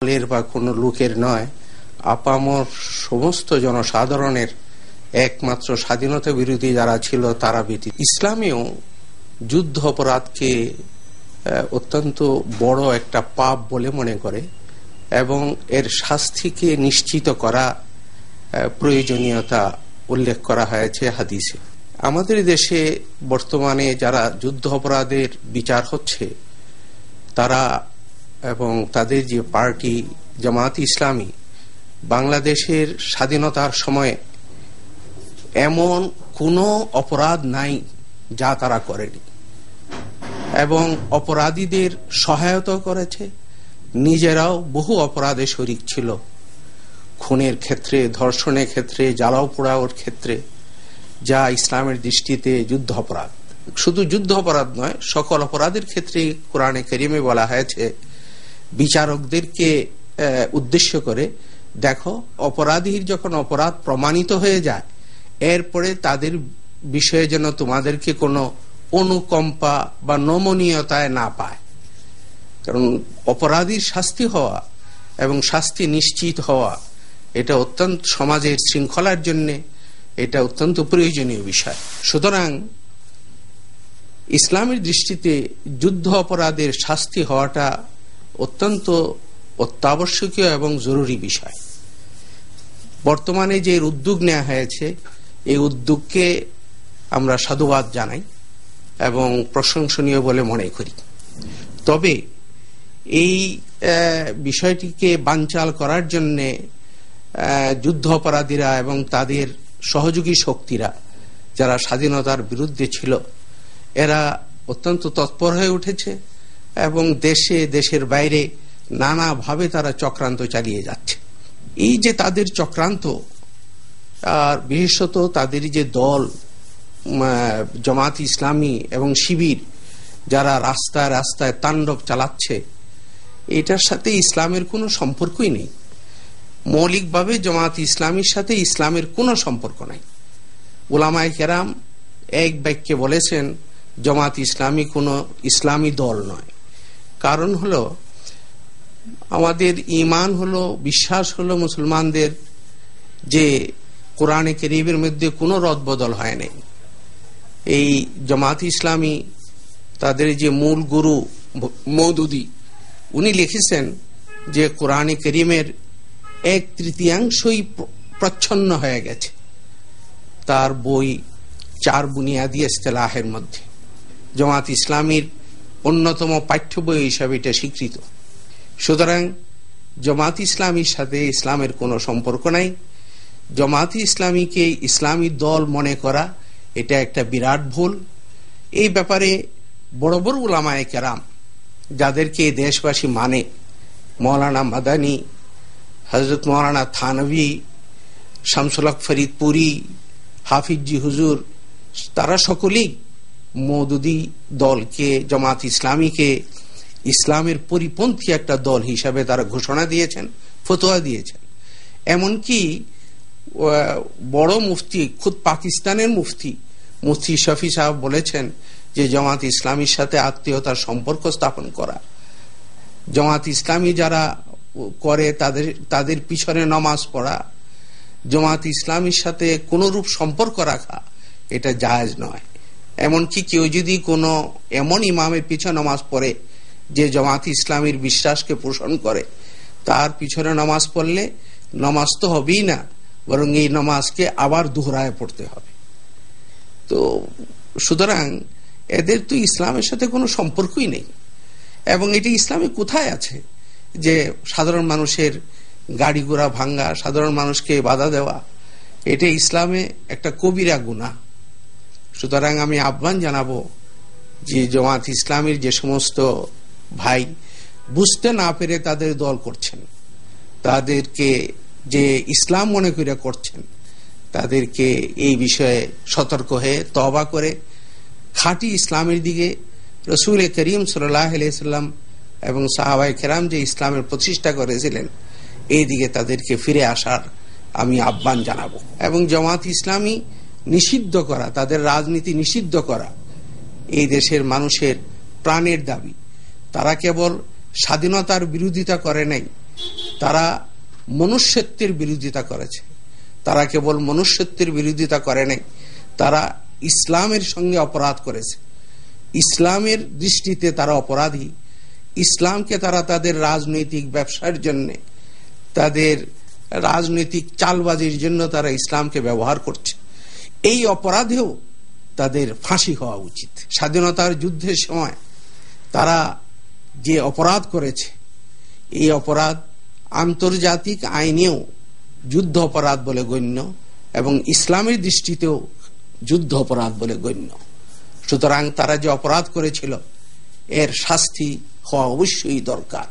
দলের বা কোনো লোকের নয়, আপামর সমস্ত জনসাধারণের একমাত্র স্বাধীনতা বিরোধী যারা ছিল তারা ব্যতীত। ইসলামেও যুদ্ধ অপরাধকে অত্যন্ত বড় একটা পাপ বলে মনে করে এবং এর শাস্তিকে নিশ্চিত করা প্রয়োজনীয়তা উল্লেখ করা হয়েছে হাদিসে। আমাদের দেশে বর্তমানে যারা যুদ্ধ অপরাধের বিচার হচ্ছে তারা এবং তাদের যে পার্টি জামাত ইসলামী বাংলাদেশের স্বাধীনতার সময়ে এমন কোনো অপরাধ নাই যা তারা করেনি এবং অপরাধীদের সহায়তা করেছে, নিজেরাও বহু অপরাধে শরিক ছিল। খুনের ক্ষেত্রে, ধর্ষণের ক্ষেত্রে, জ্বালাও পোড়াওর ক্ষেত্রে, যা ইসলামের দৃষ্টিতে যুদ্ধ অপরাধ। শুধু যুদ্ধ অপরাধ নয়, সকল অপরাধের ক্ষেত্রে কোরআনে কারিমে বলা হয়েছে বিচারকদেরকে উদ্দেশ্য করে, দেখো অপরাধীর যখন অপরাধ প্রমাণিত হয়ে যায় এরপরে তাদের বিষয়ে যেন তোমাদেরকে কোনো অনুকম্পা বা নমনীয়তায় না পায়। কারণ অপরাধীর শাস্তি হওয়া এবং শাস্তি নিশ্চিত হওয়া এটা অত্যন্ত সমাজের শৃঙ্খলার জন্য এটা অত্যন্ত প্রয়োজনীয় বিষয়। সুতরাং ইসলামের দৃষ্টিতে যুদ্ধ অপরাধের শাস্তি হওয়াটা অত্যন্ত অত্যাবশ্যকীয় এবং জরুরি বিষয়। বর্তমানে যে উদ্যোগ নেওয়া হয়েছে এই উদ্যোগকে আমরা সাধুবাদ জানাই এবং প্রশংসনীয় বলে মনে করি। তবে এই বিষয়টিকে বানচাল করার জন্য যুদ্ধ অপরাধীরা এবং তাদের সহযোগী শক্তিরা যারা স্বাধীনতার বিরুদ্ধে ছিল এরা অত্যন্ত তৎপর হয়ে উঠেছে এবং দেশে দেশের বাইরে নানাভাবে তারা চক্রান্ত চালিয়ে যাচ্ছে। এই যে তাদের চক্রান্ত, আর বিশেষত তাদের যে দল জামাত ইসলামী এবং শিবির যারা রাস্তায় রাস্তায় তাণ্ডব চালাচ্ছে, এটার সাথে ইসলামের কোনো সম্পর্কই নেই। মৌলিকভাবে জামাত ইসলামীর সাথে ইসলামের কোনো সম্পর্ক নাই। উলামায়ে কেরাম এক বাক্যে বলেছেন জামাত ইসলামী কোনো ইসলামী দল নয়। কারণ হলো আমাদের ঈমান হলো, বিশ্বাস হলো মুসলমানদের যে কোরআনে কারীমের মধ্যে কোনো রদবদল হয় নাই। এই জামাত ইসলামী তাদের যে মূল গুরু মওদুদী উনি লিখেছেন যে কোরআনে কারীমের 1/3 প্রচ্ছন্ন হয়ে গেছে তার বই 4 বুনিয়াদী ইসতিলাহের মধ্যে। জামাত ইসলামীর অন্যতম পাঠ্য বই হিসাবে এটা স্বীকৃত। সুতরাং জামাত ইসলামীর সাথে ইসলামের কোনো সম্পর্ক নাই। জামাত ইসলামীকে ইসলামী দল মনে করা এটা একটা বিরাট ভুল। এই ব্যাপারে বড় বড় উলামায়ে কেরাম যাদেরকে দেশবাসী মানে, মৌলানা মাদানী, হযরত মৌলানা থানভী, শামসুল হক ফরিদপুরি, হাফিজি হুজুর, তারা সকলেই মওদুদী দলকে, জামাত ইসলামীকে ইসলামের পরিপন্থী একটা দল হিসাবে তারা ঘোষণা দিয়েছেন, ফতোয়া দিয়েছেন। এমনকি বড় মুফতি, খুদ পাকিস্তানের মুফতি শফি সাহেব বলেছেন যে জামাত ইসলামীর সাথে আত্মীয়তার সম্পর্ক স্থাপন করা, জামাত ইসলামী যারা করে তাদের পিছনে নামাজ পড়া, জামাত ইসলামীর সাথে কোনরূপ সম্পর্ক রাখা এটা জায়েজ নয়। এমনকি কেউ যদি কোনো এমন ইমামের পিছনে নামাজ পড়ে যে জামাত ইসলামীর বিশ্বাসকে পোষণ করে, তার পিছনে নামাজ পড়লে নামাজ তো হবেই না, বরং এই নামাজকে আবার দোহরায় পড়তে হবে। তো সুতরাং এদের তো ইসলামের সাথে কোনো সম্পর্কই নেই। এবং এটি ইসলামে কোথায় আছে যে সাধারণ মানুষের গাড়ি ঘোড়া ভাঙ্গা, সাধারণ মানুষকে বাধা দেওয়া, এটা ইসলামে একটা কবিরা গুনাহ। সুতরাং আমি আহ্বান জানাবো যে জামাত ইসলামীর যে সমস্ত ভাই বুঝতে না পেরে তাদের দল করছেন, তাদেরকে যে ইসলাম মনে করে করছেন, তাদেরকে এই বিষয়ে সতর্ক হয়ে তওবা করে খাঁটি ইসলামের দিকে, রাসূল করিম সাল্লাল্লাহু আলাইহি সাল্লাম এবং সাহাবায়ে কেরাম যে ইসলামের প্রতিষ্ঠা করেছিলেন এই দিকে তাদেরকে ফিরে আসার আমি আহ্বান জানাবো। এবং জামাত ইসলামী নিষিদ্ধ করা, তাদের রাজনীতি নিষিদ্ধ করা এই দেশের মানুষের প্রাণের দাবি। তারা কেবল স্বাধীনতার বিরোধিতা করে নাই, তারা মনুষ্যত্বের বিরোধিতা করেছে। তারা কেবল মনুষ্যত্বের বিরোধিতা করে নাই, তারা ইসলামের সঙ্গে অপরাধ করেছে। ইসলামের দৃষ্টিতে তারা অপরাধী। ইসলামকে তারা তাদের রাজনৈতিক ব্যবসার জন্য, তাদের রাজনৈতিক চালবাজির জন্য তারা ইসলামকে ব্যবহার করছে। এই অপরাধেও তাদের ফাঁসি হওয়া উচিত। স্বাধীনতার যুদ্ধের সময় তারা যে অপরাধ করেছে, এই অপরাধ আন্তর্জাতিক আইনেও যুদ্ধ অপরাধ বলে গণ্য এবং ইসলামের দৃষ্টিতেও যুদ্ধ অপরাধ বলে গণ্য। সুতরাং তারা যে অপরাধ করেছিল এর শাস্তি হওয়া অবশ্যই দরকার।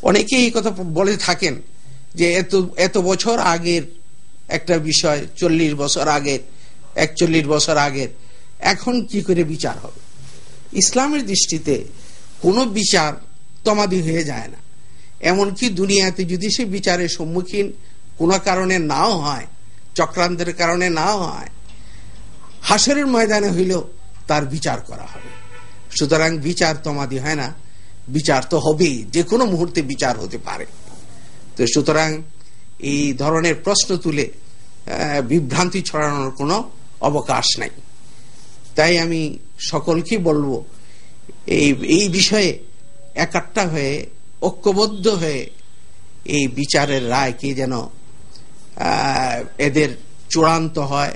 অনেকেই এই কথা বলে থাকেন যে এত বছর আগের একটা বিষয়, 40 বছর আগের, 41 বছর আগের, এখন কি করে বিচার হবে? ইসলামের দৃষ্টিতে কোনো বিচার তমাদি হয়ে যায় না। এমনকি দুনিয়াতে যদি সে বিচারের সম্মুখীন কোনো কারণে নাও হয়, চক্রান্তের কারণে নাও হয়, হাসরের ময়দানে হইলেও তার বিচার করা হবে। সুতরাং বিচার তমাদি হয় না, বিচার তো হবেই, যে কোনো মুহূর্তে বিচার হতে পারে। তো সুতরাং এই ধরনের প্রশ্ন তুলে বিভ্রান্তি ছড়ানোর কোনো অবকাশ নাই। তাই আমি সকলকে বলবো এই বিষয়ে একাট্টা হয়ে, ঐক্যবদ্ধ হয়ে এই বিচারের রায়কে যেন এদের চূড়ান্ত হয়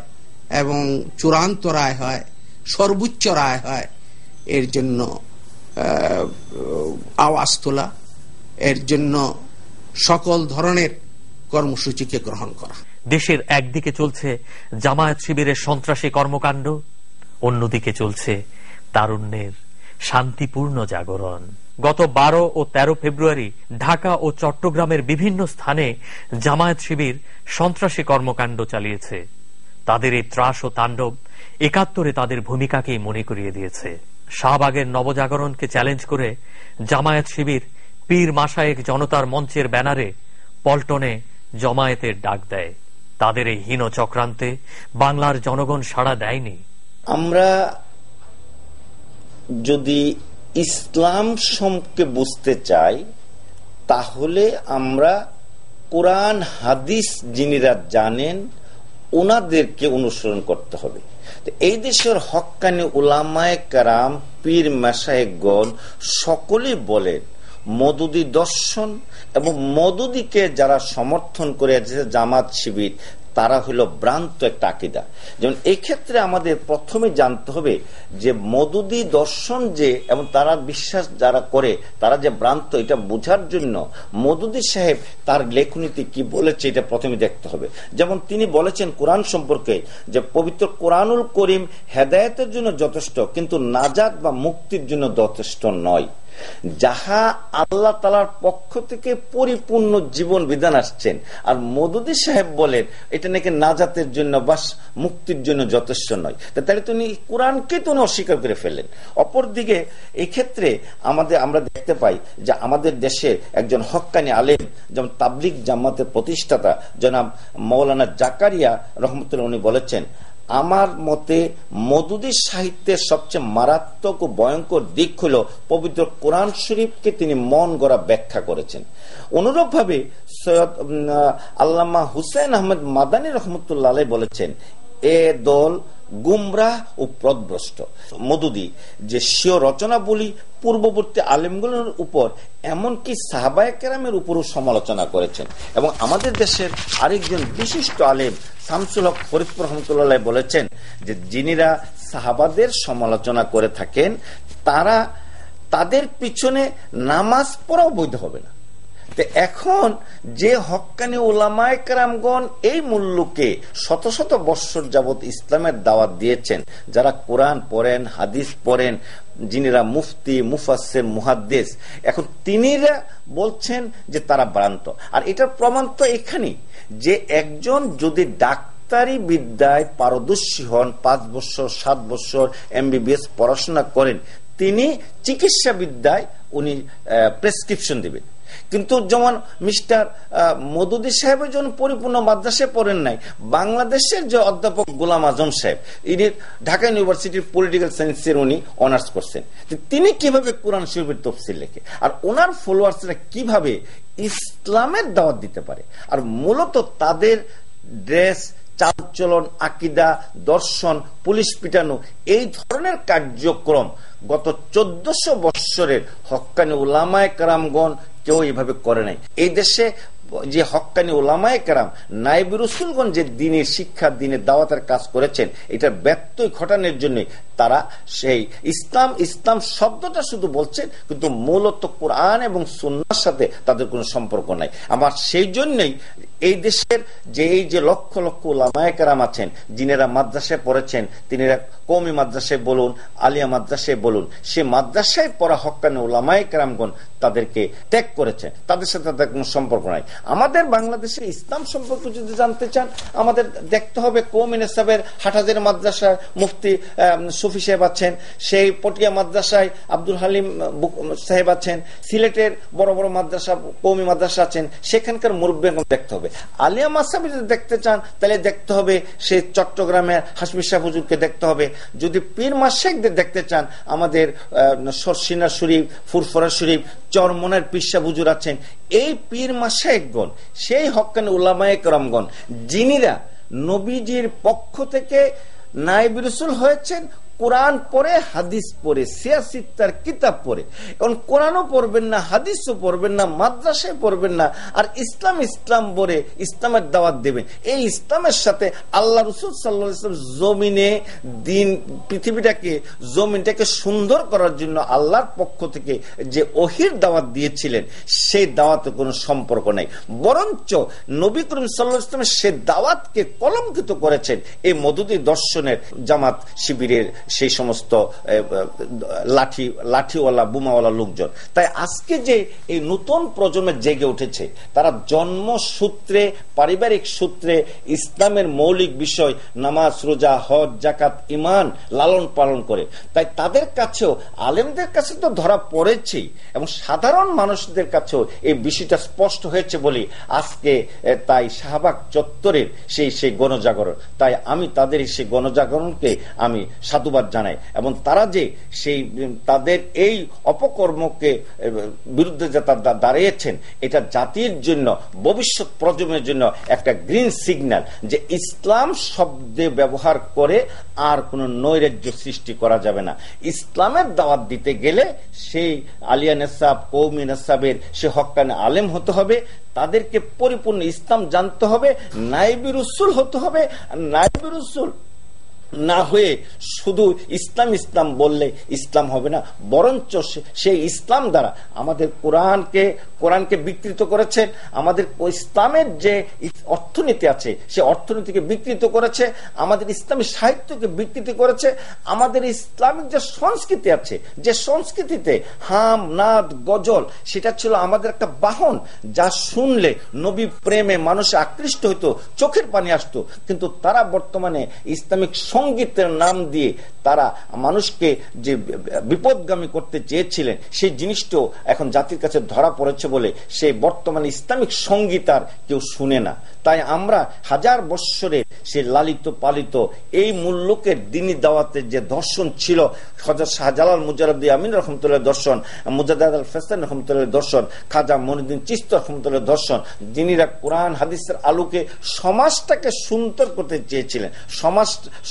এবং চূড়ান্ত রায় হয়, সর্বোচ্চ রায় হয়, এর জন্য আওয়াজ তোলা, এর জন্য সকল ধরনের কর্মসূচিকে গ্রহণ করা। দেশের একদিকে চলছে জামায়াত শিবিরের সন্ত্রাসী কর্মকাণ্ড, অন্যদিকে চলছে তারুণ্যের শান্তিপূর্ণ জাগরণ। গত 12 ও 13 ফেব্রুয়ারি ঢাকা ও চট্টগ্রামের বিভিন্ন স্থানে জামায়াত শিবির সন্ত্রাসী কর্মকাণ্ড চালিয়েছে। তাদের এই ত্রাস ও তাণ্ডব 71-এ তাদের ভূমিকাকেই মনে করিয়ে দিয়েছে। শাহবাগের নবজাগরণকে চ্যালেঞ্জ করে জামায়াত শিবির পীর মাশায়েখ জনতার মঞ্চের ব্যানারে পল্টনে জমায়েতের ডাক দেয়। তাদের এই হীন চক্রান্তে বাংলার জনগণ সাড়া দেয়নি। আমরা যদি ইসলাম সম্পর্কে বুঝতে চাই, তাহলে আমরা কোরআন হাদিস যিনিরা জানেন ওনাদেরকে অনুসরণ করতে হবে। এই দেশের হক্কানি উলামায়ে কেরাম, পীর মাশায়েখগণ সকলেই বলেন মওদুদি দর্শন এবং মওদুদিকে যারা সমর্থন করে জামাত শিবির, তারা হলো ভ্রান্ত একটা আকীদা। যেমন এই ক্ষেত্রে আমাদের প্রথমে জানতে হবে যে মওদুদি দর্শন যে এবং তারা বিশ্বাস যারা করে তারা যে ভ্রান্ত, এটা বোঝার জন্য মওদুদি সাহেব তার লেখনীতে কি বলেছে এটা প্রথমে দেখতে হবে। যেমন তিনি বলেছেন কোরআন সম্পর্কে যে পবিত্র কোরআনুল করিম হেদায়েতের জন্য যথেষ্ট, কিন্তু নাজাত বা মুক্তির জন্য যথেষ্ট নয়। যাহা আল্লাহ তাআলার পক্ষ থেকে পরিপূর্ণ জীবন বিধান আসছেন, আর মওদুদি সাহেব বলেন এটা নাকি নাজাতের জন্য বা মুক্তির জন্য যথেষ্ট নয়, তাহলে তিনি কোরআনকে তো অস্বীকার করে ফেললেন। অপরদিকে এই ক্ষেত্রে আমরা দেখতে পাই যে আমাদের দেশের একজন হক্কানি আলেম, যেমন তাবলিগ জামাতের প্রতিষ্ঠাতা জনাব মাওলানা জাকারিয়া রহমতুল্লাহ, উনি বলেছেন আমার মতে মওদুদি সাহিত্যের সবচেয়ে মারাত্মক ও ভয়ঙ্কর দিক হল পবিত্র কোরআন শরীফকে তিনি মন গড়া ব্যাখ্যা করেছেন। অনুরূপ ভাবে সৈয়দ আল্লামা হুসাইন আহমেদ মাদানী রহমতুল্লাহ আলাইহি বলেছেন এ দল গুমরাহ ও পথভ্রষ্ট। মওদুদি যে স্বীয় রচনাবলী পূর্ববর্তী আলেমগুলোর উপর, এমনকি সাহাবায়ে কেরামের উপরও সমালোচনা করেছেন। এবং আমাদের দেশের আরেকজন বিশিষ্ট আলেম শামসুল হক ফরিদপুর রহমতুল্লাহ বলেছেন যে যিনিরা সাহাবাদের সমালোচনা করে থাকেন তাদের পিছনে নামাজ পড়াও বৈধ হবে না। এখন যে হক্কানি উলামায়ে কেরামগণ এই মূল্যকে শত শত বৎসর যাবৎ ইসলামের দাওয়াত দিয়েছেন, যারা কোরআন পড়েন, হাদিস পড়েন, যিনিরা মুফতি, মুফাসসির, মুহাদ্দিস, এখন তিনিরা বলছেন যে তারা ভ্রান্ত। আর এটার প্রমাণ তো এখানেই যে একজন যদি ডাক্তারি বিদ্যায় পারদর্শী হন, 5 বছর 7 বছর MBBS পড়াশোনা করেন, তিনি চিকিৎসা বিদ্যায় উনি প্রেসক্রিপশন দিবেন। কিন্তু যেমন মিস্টার মওদুদী সাহেব যেমন পরিপূর্ণ মাদ্রাসায় পড়েন নাই, বাংলাদেশের যে অধ্যাপক গোলাম আজম সাহেব, ইনি ঢাকা ইউনিভার্সিটির পলিটিক্যাল সায়েন্সের উনি অনার্স করছেন, তিনি কিভাবে কোরআন শরীফের তাফসীর লেখে, আর ওনার ফলোয়ার্সরা কিভাবে ইসলামের দাওয়াত দিতে পারে। আর মূলত তাদের ড্রেস, চালচলন, আকীদা, দর্শন, পুলিশ পিটানো, এই ধরনের কার্যক্রম গত 1400 বৎসরের হক্কানি উলামায়ে কেরামগণ কেউ এইভাবে করে নাই। এই দেশে যে হক্কানি উলামায়ে কেরাম, নায়েবে রাসূলগণ যে দ্বীনের শিক্ষা, দ্বীনের দাওয়াতের কাজ করেছেন, এটার ব্যত্যয় ঘটানোর জন্য তারা সেই ইসলাম শব্দটা শুধু বলছেন, কিন্তু মূলত কোরআন এবং সুন্নাহর সাথে তাদের কোনো সম্পর্ক নাই। আমার সেই জন্যই এই দেশের যে লক্ষ লক্ষ উলামায়ে কেরাম আছেন, যিনারা মাদ্রাসায় পড়েছেন, তিনারা কওমি মাদ্রাসায় বলুন, আলিয়া মাদ্রাসায় বলুন, সে মাদ্রাসায় পড়া হক্কানি উলামায়ে কেরামগণ তাদেরকে ত্যাগ করেছেন, তাদের সাথে তাদের কোনো সম্পর্ক নাই। আমাদের বাংলাদেশে ইসলাম সম্পর্কে যদি জানতে চান, আমাদের দেখতে হবে কওমি নেসাবের হাটহাজারী মাদ্রাসায় মুফতি সুফি সাহেব আছেন, সেই পটিয়া মাদ্রাসায় আব্দুল হালিম সাহেব আছেন, সিলেটের বড় বড় মাদ্রাসা, কওমি মাদ্রাসা আছেন, সেখানকার মুরব্বীগণ দেখতে হবে। আলিয়া মাযহাব যদি দেখতে চান, তাহলে দেখতে হবে সে চট্টগ্রামের হাশমি শাহ হুজুরকে দেখতে হবে। যদি পীর মাশায়েখদের দেখতে চান, আমাদের সরসিনা শরীফ, ফুরফুরা শরীফ, চরমনের পীর সাহেব হুজুর আছেন। এই পীর মাশায়েখগণ সেই হক্কানি উলামায়ে কেরামগণ, যিনিরা নবীজির পক্ষ থেকে নায়েবে রাসূল হয়েছেন, কোরআন পড়ে, হাদিস পড়ে, সিয়াসিত্তার কিতাব পড়ে। এখন কোরআনও পড়বেন না, হাদিসও পড়বেন না, মাদ্রাসায় পড়বেন না, আর ইসলাম বলে ইসলামের দাওয়াত দেবেন। এই ইসলামের সাথে আল্লাহ রাসূল সাল্লাল্লাহু আলাইহি ওয়াসাল্লাম জমিনে দিন, পৃথিবীটাকে, জমিনটাকে সুন্দর করার জন্য আল্লাহর পক্ষ থেকে যে ওহীর দাওয়াত দিয়েছিলেন, সেই দাওয়াতে কোনো সম্পর্ক নাই। বরঞ্চ নবী করিম সাল্লাল্লাহু আলাইহি ওয়াসাল্লাম সে দাওয়াতকে কলঙ্কিত করেছেন এই মওদুদী দর্শনের জামাত শিবিরের সেই সমস্ত লাঠিওয়ালা, বোমাওয়ালা লোকজন। তাই আজকে যে এই নতুন প্রজন্মের জেগে উঠেছে, তারা জন্মসূত্রে, পারিবারিক সূত্রে ইসলামের মৌলিক বিষয় নামাজ, রোজা, হজ, যাকাত, ঈমান লালন পালন করে। তাই তাদের কাছেও, আলেমদের কাছে তো ধরা পড়েছেই, এবং সাধারণ মানুষদের কাছেও এই বিষয়টা স্পষ্ট হয়েছে বলে আজকে তাই শাহবাগ চত্বরের সেই গণজাগরণ। তাই আমি তাদের সেই গণজাগরণকে আমি সাধুবাদ জানাই, এবং তারা যে সেই তাদের এই অপকর্মকে বিরুদ্ধে যে দাঁড়িয়েছেন, এটা জাতির জন্য, ভবিষ্যৎ প্রজন্মের জন্য একটা গ্রিন সিগন্যাল, যে ইসলাম শব্দে ব্যবহার করে আর কোন নৈরাজ্য সৃষ্টি করা যাবে না। ইসলামের দাওয়াত দিতে গেলে সেই আলিয়া নেসাব, কওমি নেসাবের সে হক্কানি আলেম হতে হবে, তাদেরকে পরিপূর্ণ ইসলাম জানতে হবে, নায়েবে রাসূল হতে হবে। নায়েবে রাসূল না হয়ে শুধু ইসলাম বললে ইসলাম হবে না, বরঞ্চ সেই ইসলাম দ্বারা আমাদের কোরআনকে বিকৃত করেছে, আমাদের ইসলামের যে অর্থনীতি আছে সে অর্থনীতিকে বিকৃত করেছে, আমাদের ইসলামী সাহিত্যকে বিকৃত করেছে, আমাদের ইসলামিক যে সংস্কৃতি আছে, যে সংস্কৃতিতে হাম, নাদ, গজল, সেটা ছিল আমাদের একটা বাহন, যা শুনলে নবী প্রেমে মানুষ আকৃষ্ট হইতো, চোখের পানি আসতো। কিন্তু তারা বর্তমানে ইসলামিক সঙ্গীতের নাম দিয়ে তারা মানুষকে যে বিপদগামী করতে চেয়েছিলেন, সেই জিনিসটাও এখন জাতির কাছে ধরা পড়েছে বলে সেই বর্তমানে ইসলামিক সঙ্গীত আর কেউ শুনে না। তাই আমরা হাজার বৎসরের সে লালিত পালিত এই মূল্যকের দ্বীনি দাওয়াতের যে দর্শন ছিল, হযরত শাহজালাল মুজাদ্দিদ আমিন রহমতুল্লাহ দর্শন, মুজাদ্দিদ আল ফেসান রহমতুল্লাহ দর্শন, খাজা মঈনুদ্দিন চিশতি রহমতুল্লাহ দর্শন, যিনিরা কোরআন হাদিসের আলোকে সমাজটাকে সুন্দর করতে চেয়েছিলেন,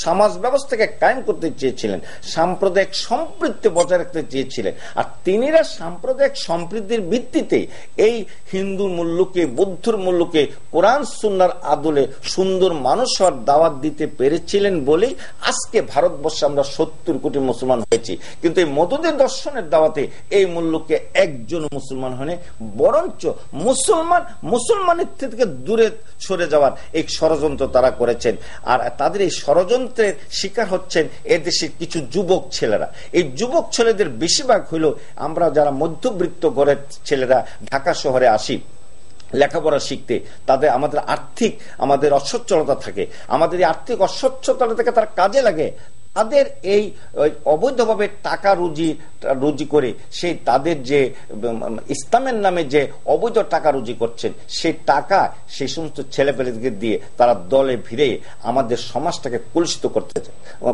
সমাজ ব্যবস্থাকে কায়েম করতে চেয়েছিলেন, সাম্প্রদায়িক সম্প্রীতি বজায় রাখতে চেয়েছিলেন। আর তিনিরা সাম্প্রদায়িক সম্প্রীতির ভিত্তিতে এই হিন্দু মূল্যকে, বৌদ্ধর মূল্যকে কোরআন সুন্নাহর আদলে সুন্দর মানুষ হওয়ার দাওয়াত দিতে পেরেছিলেন বলেই আজকে ভারতবর্ষে আমরা 70 কোটি মুসলমান হয়েছি। কিন্তু এই মওদুদী দর্শনের দাওয়াতে এই মূল্যকে একজন মুসলমান হয়নি, বরঞ্চ মুসলমানের থেকে দূরে সরে যাওয়ার এই ষড়যন্ত্র তারা করেছেন। আর তাদের এই ষড়যন্ত্রের শিকার হচ্ছেন এদেশের কিছু যুবক ছেলেরা। এই যুবক ছেলেদের বেশিরভাগ হইল আমরা যারা মধ্যবিত্ত ঘরের ছেলেরা ঢাকা শহরে আসি লেখাপড়া শিখতে, তাদের আমাদের অসচ্ছলতা থাকে, আমাদের এই আর্থিক অসচ্ছলতা থেকে তারা কাজে লাগে, তাদের এই অবৈধভাবে টাকা রুজি করে সেই তাদের যে ইসলামের নামে যে অবৈধ টাকা রুজি করছেন, সেই টাকা সেই সমস্ত ছেলেপেলেদেরকে দিয়ে তারা দলে ভিড়ে আমাদের সমাজটাকে কলুষিত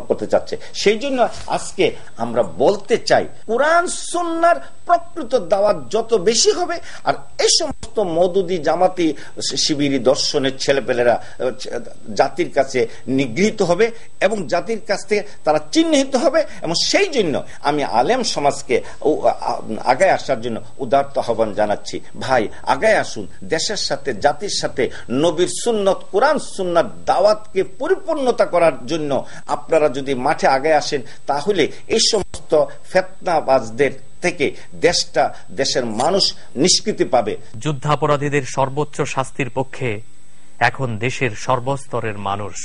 করতে চাচ্ছে। সেই জন্য আজকে আমরা বলতে চাই, কোরআন সুন্নাহর প্রকৃত দাওয়াত যত বেশি হবে, আর এই সমস্ত মওদুদি জামাতি শিবিরি দর্শনের ছেলেপেলেরা জাতির কাছে নিগৃহীত হবে এবং জাতির কাছ থেকে তারা চিহ্নিত হবে। এবং সেই জন্য আমি আলেম সমাজকে আগায় আসার জন্য উদারত আহ্বান জানাচ্ছি, ভাই আগায় আসুন, দেশের সাথে জাতির সাথে নবীর সুন্নত কোরআন সুন্নাত দাওয়াতকে পরিপূর্ণতা করার জন্য আপনারা যদি মাঠে আগায় আসেন, তাহলে এই সমস্ত ফিতনাবাজদের থেকে দেশের মানুষ নিষ্কৃতি পাবে। যুদ্ধাপরাধীদের সর্বোচ্চ শাস্তির পক্ষে এখন দেশের সর্বস্তরের মানুষ।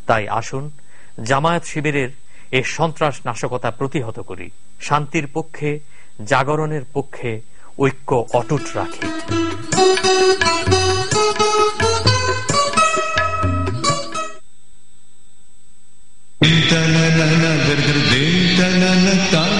তাই আসুন জামায়াত শিবিরের এই সন্ত্রাস নাশকতা প্রতিহত করি, শান্তির পক্ষে, জাগরণের পক্ষে ঐক্য অটুট রাখি। गर गर दिन